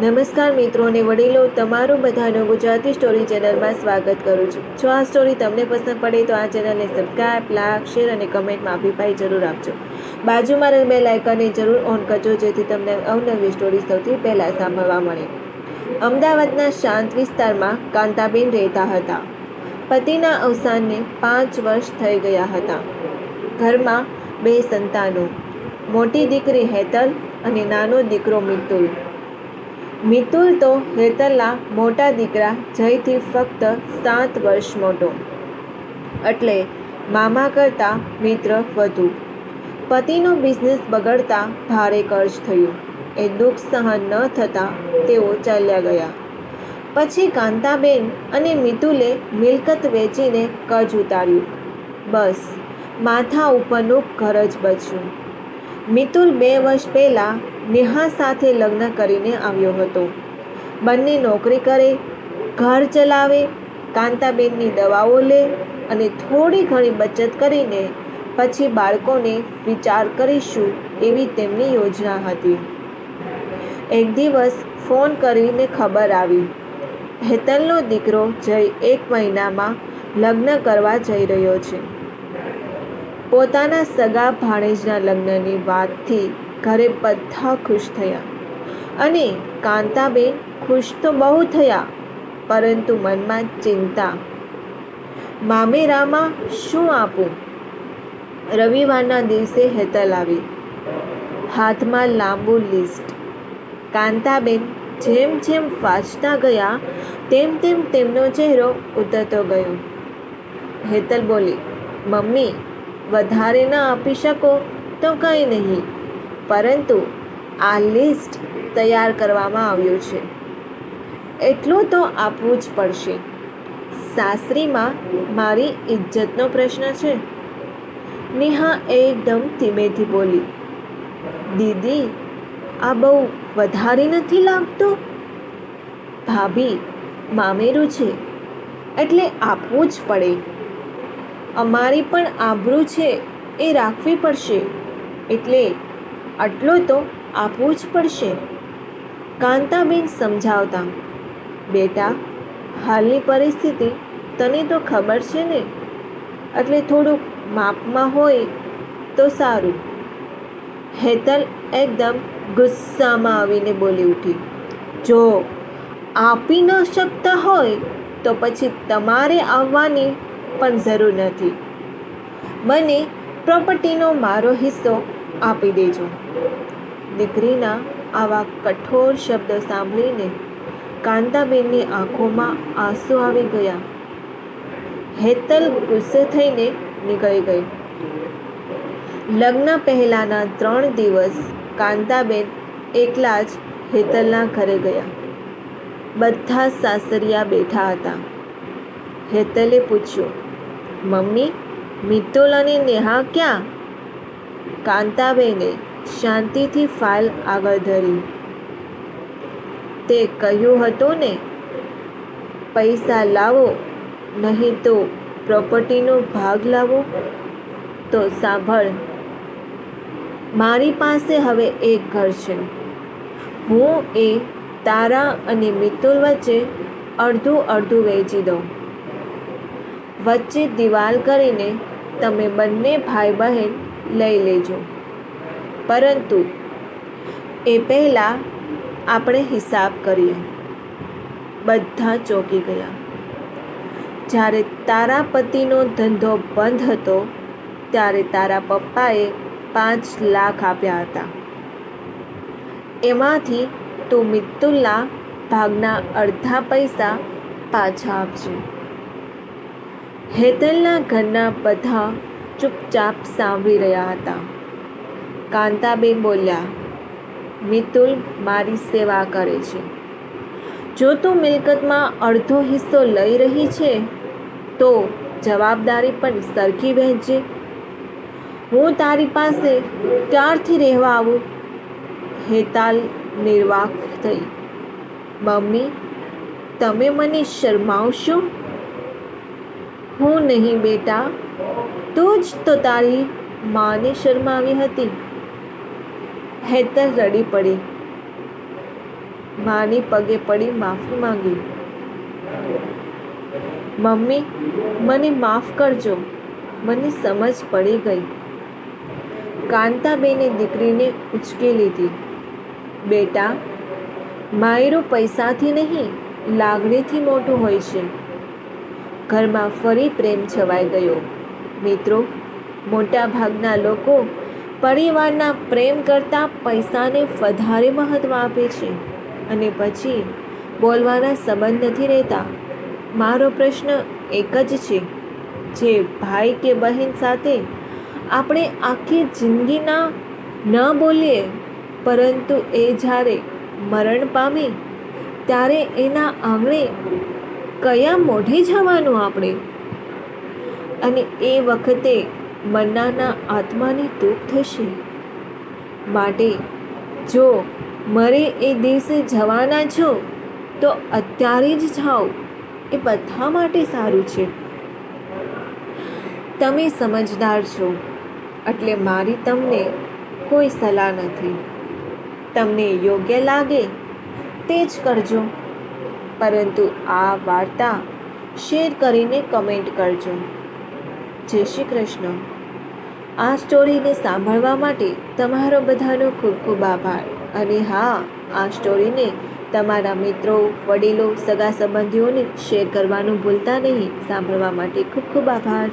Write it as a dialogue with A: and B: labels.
A: નમસ્કાર મિત્રો અને વડીલો, તમારું બધાનું ગુજરાતી સ્ટોરી ચેનલમાં સ્વાગત કરું છું. જો આ સ્ટોરી તમને પસંદ પડે તો આ ચેનલને સબસ્ક્રાઈબ, લાઈક, શેર અને કમેન્ટમાં અભિપ્રાય જરૂર આપજો. બાજુમાં રહેલ આઇકનને જરૂર ઓન કરજો જેથી તમને અવનવી સ્ટોરી સૌથી પહેલાં સાંભળવા મળે. અમદાવાદના શાંત વિસ્તારમાં કાંતાબેન રહેતા હતા. પતિના અવસાનને 5 વર્ષ થઈ ગયા હતા. ઘરમાં 2 સંતાનો, મોટી દીકરી હેતલ અને નાનો દીકરો મિતુલ. મિતુલ તો હેતલના મોટા દીકરા જયથી ફક્ત 7 વર્ષ મોટો, એટલે મામા કરતાં મિત્ર વધુ. પતિનો બિઝનેસ બગડતા ભારે કર્જ થયું. એ દુઃખ સહન ન થતાં તેઓ ચાલ્યા ગયા. પછી કાંતાબેન અને મિતુલે મિલકત વેચીને કર્જ ઉતાર્યું. બસ માથા ઉપરનું ઘર જ બચ્યું. મિતુલ 2 વર્ષ પહેલાં નેહા સાથે લગ્ન કરીને આવ્યો હતો. બંને નોકરી કરે, ઘર ચલાવે, કાંતાબેનની દવાઓ લે અને થોડી ઘણી બચત કરીને પછી બાળકોને વિચાર કરીશું એવી તેમની યોજના હતી. એક દિવસ ફોન કરીને ખબર આવી, હેતલનો દીકરો જય 1 મહિનામાં લગ્ન કરવા જઈ રહ્યો છે. પોતાના સગા ભાણેજના લગ્નની વાતથી ઘરે બધા ખુશ થયા અને કાંતાબેન ખુશ તો બહુ થયા, પરંતુ મનમાં ચિંતા. મામેરામાં શું આપું? રવિવારના દિવસે હેતલ આવી, હાથમાં લાંબુ લિસ્ટ. કાંતાબેન જેમ જેમ વાંચતા ગયા તેમ તેમ તેમનો ચહેરો ઉતરતો ગયો. હેતલ બોલી, મમ્મી, વધારે ન આપી શકો તો કંઈ નહીં, પરંતુ આ લિસ્ટ તૈયાર કરવામાં આવ્યું છે, એટલું તો આપવું જ પડશે. સાસરીમાં મારી ઇજ્જતનો પ્રશ્ન છે. નેહા એકદમ ધીમેથી બોલી, દીદી, આ બહુ વધારે નથી લાગતું? ભાભી, મામેરું છે એટલે આપવું જ પડે. અમારી પણ આબરૂ છે એ રાખવી પડશે, એટલે આટલું તો આપવું જ પડશે. કાંતાબેન સમજાવતા, બેટા, હાલની પરિસ્થિતિ તને તો ખબર છે ને, એટલે થોડુંક માપમાં હોય તો સારું. હેતલ એકદમ ગુસ્સામાં આવીને બોલી ઉઠી, જો આપી ન શકતા હોય તો પછી તમારે આવવાની પણ જરૂર નથી. મને પ્રોપર્ટીનો મારો હિસ્સો આપી દેજો. દીકરીના આવા કઠોર શબ્દો સાંભળીને કાંતાબેનની આંખોમાં આંસુ આવી ગયા. હેતલ ગુસ્સે થઈને નીકળી ગઈ. લગ્ન પહેલાંના 3 દિવસ કાંતાબેન એકલા જ હેતલના ઘરે ગયા. બધા સાસરિયા બેઠા હતા. હેતલે પૂછ્યું, મમ્મી, મિતુલ અને નેહા ક્યાં? કાંતાબેને શાંતિથી ફાઇલ આગળ ધરી. તે કહ્યું હતું ને, પૈસા લાવો નહીં તો પ્રોપર્ટીનો ભાગ લાવો. તો સાંભળ, મારી પાસે હવે એક ઘર છે. હું એ તારા અને મિતુલ વચ્ચે અડધું અડધું વેચી દઉં. વચ્ચે દિવાલ કરીને તમે બંને ભાઈ બહેન લઈ લેજો, પરંતુ એ પહેલાં આપણે હિસાબ કરીએ. બધા ચોંકી ગયા. જ્યારે તારા પતિનો ધંધો બંધ હતો ત્યારે તારા પપ્પાએ 5 લાખ આપ્યા હતા. એમાંથી તું મિતુલના ભાગના અડધા પૈસા પાછા આપજે. હેતલના ઘરના બધા ચૂપચાપ સાંભળી રહ્યા હતા. કાંતાબેન બોલ્યા, મિતુલ મારી સેવા કરે છે. જો તું મિલકતમાં અડધો હિસ્સો લઈ રહી છે તો જવાબદારી પણ સરખી વહેંચજે. હું તારી પાસે ક્યારથી રહેવા આવું? હેતલ નિર્વાક થઈ. મમ્મી, તમે મને શરમાવશો? હું નહીં બેટા, તું જ તો તારી માને શરમાવી હતી. હેતલ રડી પડી. માની પગે પડી માફી માંગી. મમ્મી, મને માફ કરજો, મને સમજ પડી ગઈ. કાંતાબેને દીકરીને ઉચકી લીધી. બેટા, માયરું પૈસાથી નહીં, લાગણીથી મોટું હોય છે. ઘરમાં ફરી પ્રેમ છવાઈ ગયો. મિત્રો, મોટા ભાગના લોકો પરિવારના પ્રેમ કરતાં પૈસાને વધારે મહત્ત્વ આપે છે અને પછી બોલવાના સંબંધ નથી રહેતા. મારો પ્રશ્ન એક જ છે, જે ભાઈ કે બહેન સાથે આપણે આખી જિંદગીના ન બોલીએ, પરંતુ એ જ્યારે મરણ પામે ત્યારે એના આંગણે કયા મોઢે જવાનું આપણે? અને એ વખતે મરનારના આત્માને દુઃખ થશે. માટે જો મરે એ દિવસે જવાના છો તો અત્યારે જ જાઓ, એ બધા માટે સારું છે. તમે સમજદાર છો એટલે મારી તમને કોઈ સલાહ નથી. તમને યોગ્ય લાગે તે જ કરજો, પરંતુ આ વાર્તા શેર કરીને કમેન્ટ કરજો. જય શ્રી કૃષ્ણ. આ સ્ટોરીને સાંભળવા માટે તમારો બધાનો ખૂબ ખૂબ આભાર. અને હા, આ સ્ટોરીને તમારા મિત્રો, વડીલો, સગા સંબંધીઓને શેર કરવાનું ભૂલતા નહીં. સાંભળવા માટે ખૂબ ખૂબ આભાર.